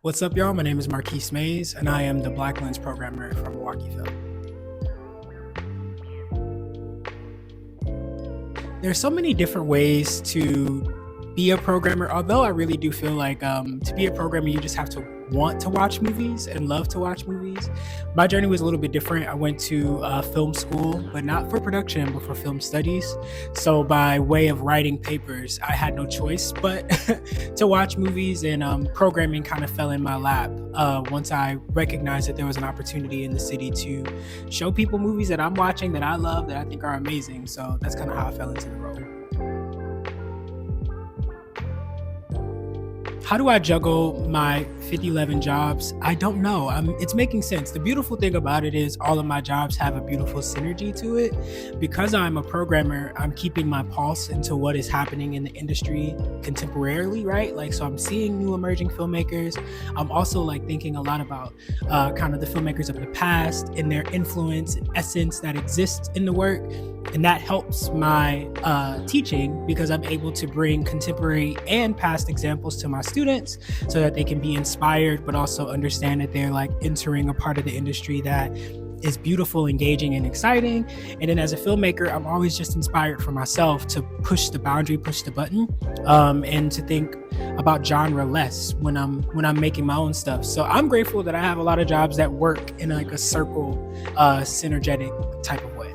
What's up, y'all? My name is Marquise, and I am the Black Lens programmer from Milwaukee Film. There's so many different ways to be a programmer, although I really do feel like to be a programmer, you just have to want to watch movies and love to watch movies. My journey was a little bit different. I went to film school, but not for production, but for film studies. So by way of writing papers, I had no choice but to watch movies, and programming kind of fell in my lap once I recognized that there was an opportunity in the city to show people movies that I'm watching, that I love, that I think are amazing. So that's kind of how I fell into the role. How do I juggle my 50-11 jobs? I don't know. It's making sense. The beautiful thing about it is all of my jobs have a beautiful synergy to it. Because I'm a programmer, I'm keeping my pulse into what is happening in the industry contemporarily, right? Like, so I'm seeing new emerging filmmakers. I'm also like thinking a lot about kind of the filmmakers of the past and their influence and essence that exists in the work. And that helps my teaching because I'm able to bring contemporary and past examples to my students so that they can be inspired, but also understand that they're like entering a part of the industry that is beautiful, engaging, and exciting. And then as a filmmaker, I'm always just inspired for myself to push the boundary, push the button, and to think about genre less when I'm making my own stuff. So I'm grateful that I have a lot of jobs that work in like a circle, synergetic type of way.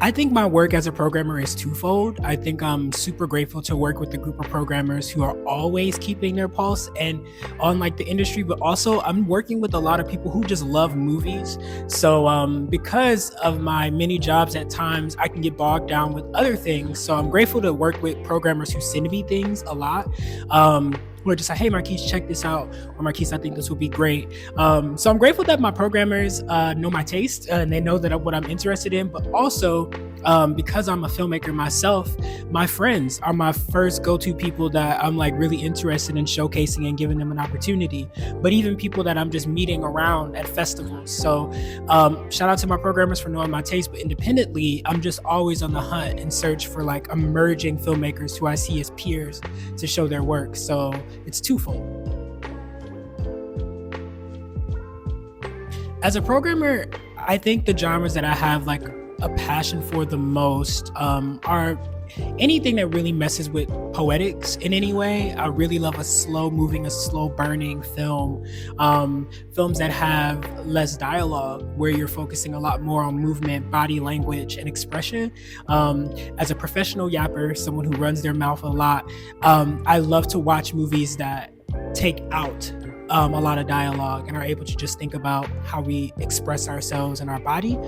I think my work as a programmer is twofold. I think I'm super grateful to work with a group of programmers who are always keeping their pulse and on like the industry, but also I'm working with a lot of people who just love movies. So because of my many jobs at times, I can get bogged down with other things. So I'm grateful to work with programmers who send me things a lot. Or just like, hey, Marquise, check this out. Or Marquise, I think this would be great. So I'm grateful that my programmers know my taste and they know that what I'm interested in. But also, because I'm a filmmaker myself, my friends are my first go-to people that I'm like really interested in showcasing and giving them an opportunity. But even people that I'm just meeting around at festivals. So shout out to my programmers for knowing my taste. But independently, I'm just always on the hunt and search for like emerging filmmakers who I see as peers to show their work. So it's twofold. As a programmer, I think the genres that I have like a passion for the most are anything that really messes with poetics in any way. I really love a slow moving, a slow burning film. Films that have less dialogue, where you're focusing a lot more on movement, body language, and expression. As a professional yapper, someone who runs their mouth a lot, I love to watch movies that take out a lot of dialogue and are able to just think about how we express ourselves and our body.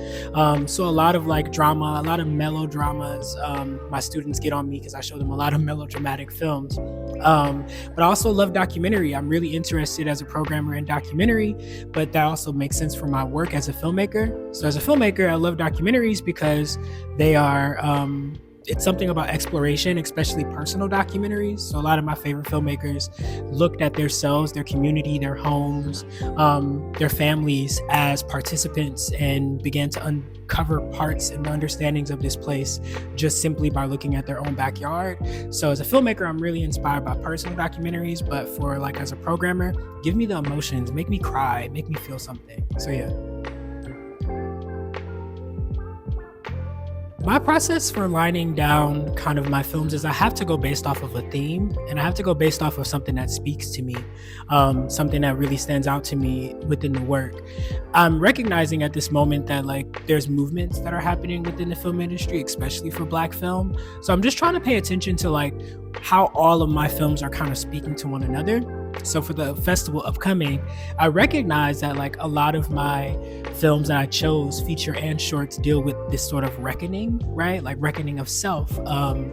So a lot of like drama, a lot of melodramas. My students get on me because I show them a lot of melodramatic films. But I also love documentary. I'm really interested as a programmer in documentary, but that also makes sense for my work as a filmmaker. So as a filmmaker, I love documentaries because they are it's something about exploration, especially personal documentaries. So a lot of my favorite filmmakers looked at themselves, their community, their homes, their families as participants and began to uncover parts and understandings of this place just simply by looking at their own backyard. So as a filmmaker, I'm really inspired by personal documentaries, but for like as a programmer, give me the emotions, make me cry, make me feel something. So yeah. My process for lining down kind of my films is I have to go based off of a theme, and I have to go based off of something that speaks to me, something that really stands out to me within the work. I'm recognizing at this moment that like there's movements that are happening within the film industry, especially for Black film. So I'm just trying to pay attention to like how all of my films are kind of speaking to one another. So for the festival upcoming, I recognize that like a lot of my films that I chose, feature and shorts, deal with this sort of reckoning, right? Like reckoning of self,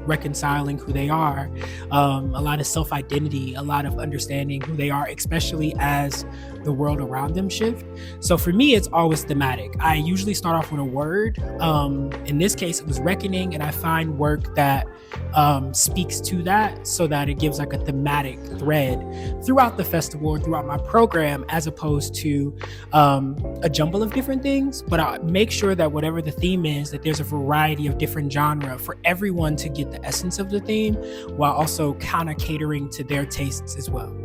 reconciling who they are, a lot of self-identity, a lot of understanding who they are, especially as the world around them shift. So for me, it's always thematic. I usually start off with a word. In this case, it was reckoning, and I find work that speaks to that so that it gives like a thematic thread through throughout the festival or throughout my program, as opposed to a jumble of different things. But I make sure that whatever the theme is, that there's a variety of different genre for everyone to get the essence of the theme, while also kind of catering to their tastes as well.